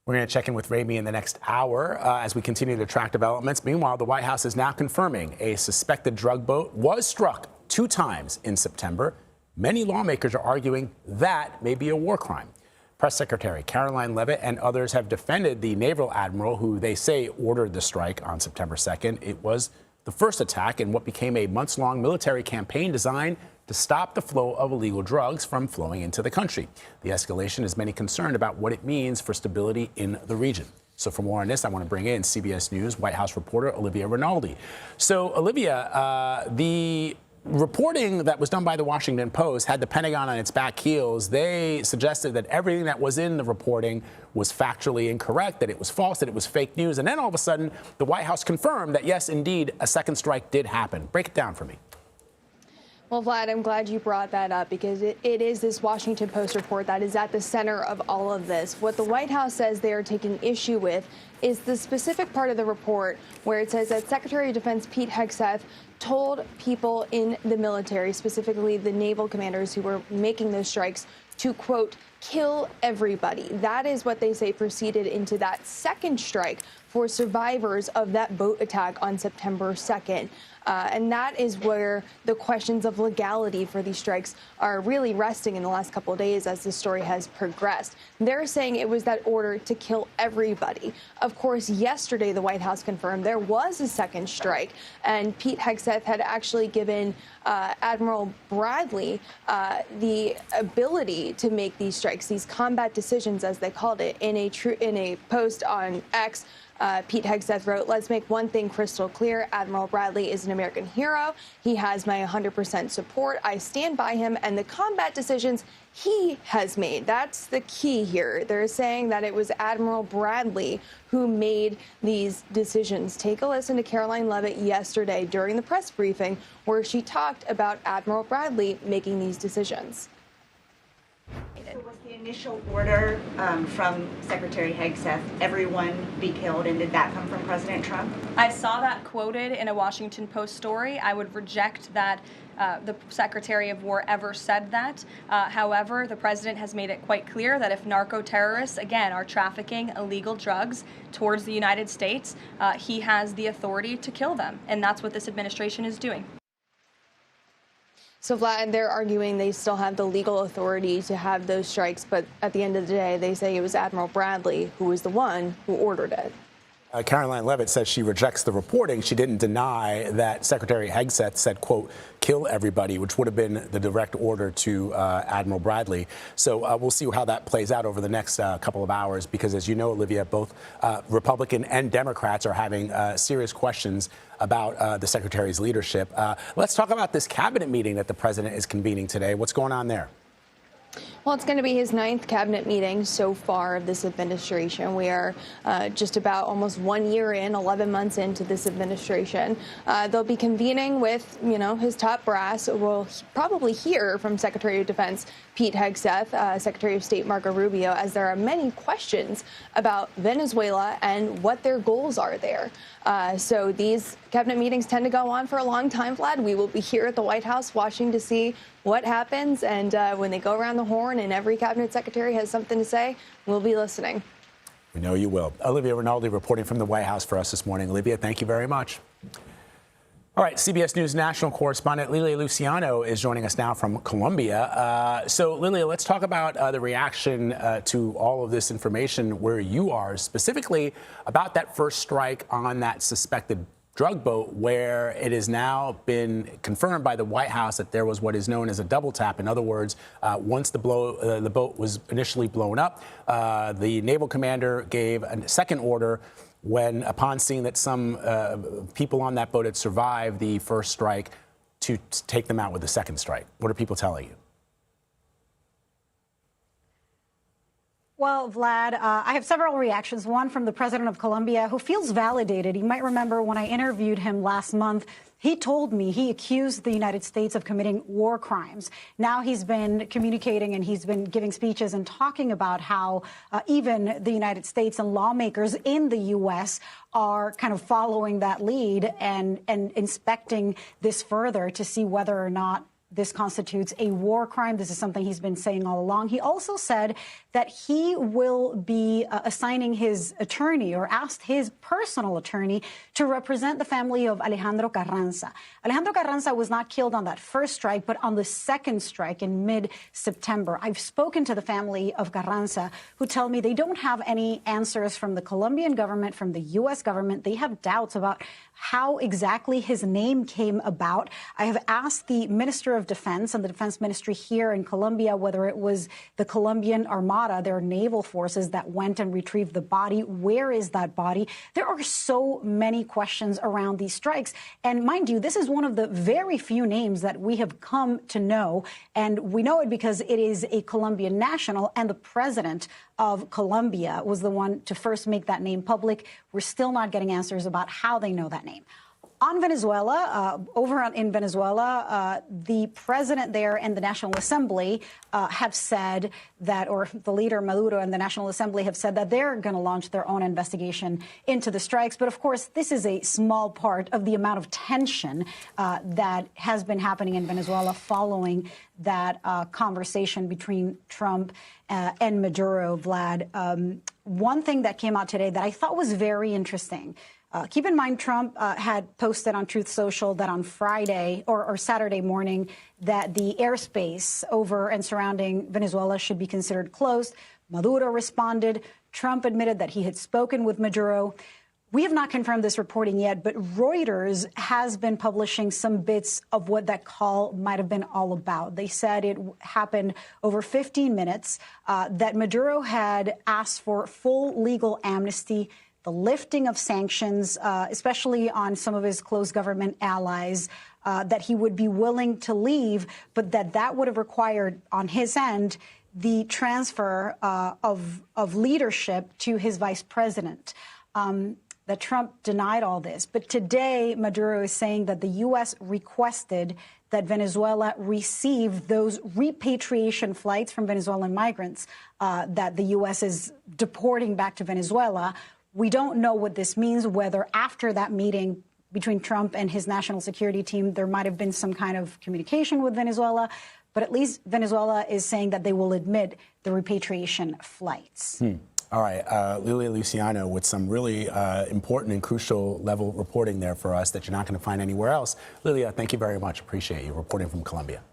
We're going to check in with Raimi in the next hour as we continue to track developments. Meanwhile, the White House is now confirming a suspected drug boat was struck 2 times in September. Many lawmakers are arguing that may be a war crime. Press Secretary Caroline Leavitt and others have defended the naval admiral who they say ordered the strike on September 2nd. It was the first attack in what became a months-long military campaign designed to stop the flow of illegal drugs from flowing into the country. The escalation has many concerned about what it means for stability in the region. So for more on this, I want to bring in CBS News White House reporter Olivia Rinaldi. So, Olivia, the reporting that was done by the Washington Post had the Pentagon on its back heels. They suggested that everything that was in the reporting was factually incorrect, that it was false, that it was fake news. And then all of a sudden, the White House confirmed that, yes, indeed, a second strike did happen. Break it down for me. Well, Vlad, I'm glad you brought that up because it is this Washington Post report that is at the center of all of this. What the White House says they are taking issue with is the specific part of the report where it says that Secretary of Defense Pete Hegseth told people in the military, specifically the naval commanders who were making those strikes, to, quote, kill everybody. That is what they say proceeded into that second strike for survivors of that boat attack on September 2nd. And that is where the questions of legality for these strikes are really resting in the last couple of days as the story has progressed. They're saying it was that order to kill everybody. Of course, yesterday, the White House confirmed there was a second strike, and Pete Hegseth had actually given Admiral Bradley the ability to make these strikes, these combat decisions, as they called it, in a post on X. Pete Hegseth wrote, "Let's make one thing crystal clear. Admiral Bradley is an American hero. He has my 100% support. I stand by him and the combat decisions he has made." That's the key here. They're saying that it was Admiral Bradley who made these decisions. Take a listen to Caroline Leavitt yesterday during the press briefing where she talked about Admiral Bradley making these decisions. So was the initial order from Secretary Hegseth, everyone be killed, and did that come from President Trump? I saw that quoted in a Washington Post story. I would reject that the Secretary of War ever said that. However, the president has made it quite clear that if narco-terrorists, again, are trafficking illegal drugs towards the United States, he has the authority to kill them. And that's what this administration is doing. So, Vlad, they're arguing they still have the legal authority to have those strikes, but at the end of the day, they say it was Admiral Bradley who was the one who ordered it. Caroline Leavitt says she rejects the reporting. She didn't deny that Secretary Hegseth said, quote, kill everybody, which would have been the direct order to Admiral Bradley. So we'll see how that plays out over the next couple of hours, because as you know, Olivia, both Republican and Democrats are having serious questions about the secretary's leadership. Let's talk about this cabinet meeting that the president is convening today. What's going on there? Well, it's going to be his 9th cabinet meeting so far of this administration. We are just about almost 1 year in, 11 months into this administration. They'll be convening with, his top brass. We'll probably hear from Secretary of Defense Pete Hegseth, Secretary of State Marco Rubio, as there are many questions about Venezuela and what their goals are there. So these cabinet meetings tend to go on for a long time, Vlad. We will be here at the White House watching to see what happens, and when they go around the horn and every cabinet secretary has something to say, we'll be listening. We know you will. Olivia Rinaldi reporting from the White House for us this morning. Olivia, thank you very much. All right, CBS News national correspondent Lilia Luciano is joining us now from Colombia. So, Lilia, let's talk about the reaction to all of this information where you are, specifically about that first strike on that suspected drug boat, where it has now been confirmed by the White House that there was what is known as a double tap. In other words, once the boat was initially blown up, the naval commander gave a second order when, upon seeing that some people on that boat had survived the first strike, to take them out with the second strike. What are people telling you? Well, Vlad, I have several reactions. One from the president of Colombia, who feels validated. You might remember when I interviewed him last month, he told me he accused the United States of committing war crimes. Now he's been communicating and he's been giving speeches and talking about how even the United States and lawmakers in the U.S. are kind of following that lead and inspecting this further to see whether or not this constitutes a war crime. This is something he's been saying all along. He also said that he will be assigning his attorney, or asked his personal attorney, to represent the family of Alejandro Carranza. Alejandro Carranza was not killed on that first strike, but on the second strike in mid-September. I've spoken to the family of Carranza, who tell me they don't have any answers from the Colombian government, from the U.S. government. They have doubts about how exactly his name came about. I have asked the Minister of Defense and the Defense Ministry here in Colombia whether it was the Colombian Armada, their naval forces, that went and retrieved the body. Where is that body? There are so many questions around these strikes. And mind you, this is one of the very few names that we have come to know. And we know it because it is a Colombian national, and the president of Colombia was the one to first make that name public. We're still not getting answers about how they know that name. On Venezuela, in Venezuela, the president there and the National Assembly have said that, or the leader Maduro and the National Assembly have said that they're going to launch their own investigation into the strikes. But of course, this is a small part of the amount of tension that has been happening in Venezuela following that conversation between Trump and Maduro, Vlad. One thing that came out today that I thought was very interesting. Keep in mind, Trump had posted on Truth Social that on Friday or Saturday morning that the airspace over and surrounding Venezuela should be considered closed. Maduro responded. Trump admitted that he had spoken with Maduro. We have not confirmed this reporting yet, but Reuters has been publishing some bits of what that call might have been all about. They said it happened over 15 minutes, that Maduro had asked for full legal amnesty, the lifting of sanctions, especially on some of his close government allies, that he would be willing to leave, but that would have required, on his end, the transfer of leadership to his vice president. That Trump denied all this. But today, Maduro is saying that the U.S. requested that Venezuela receive those repatriation flights from Venezuelan migrants that the U.S. is deporting back to Venezuela. We don't know what this means, whether after that meeting between Trump and his national security team, there might have been some kind of communication with Venezuela. But at least Venezuela is saying that they will admit the repatriation flights. All right, Lilia Luciano with some really important and crucial level reporting there for us that you're not going to find anywhere else. Lilia, thank you very much. Appreciate you reporting from Colombia.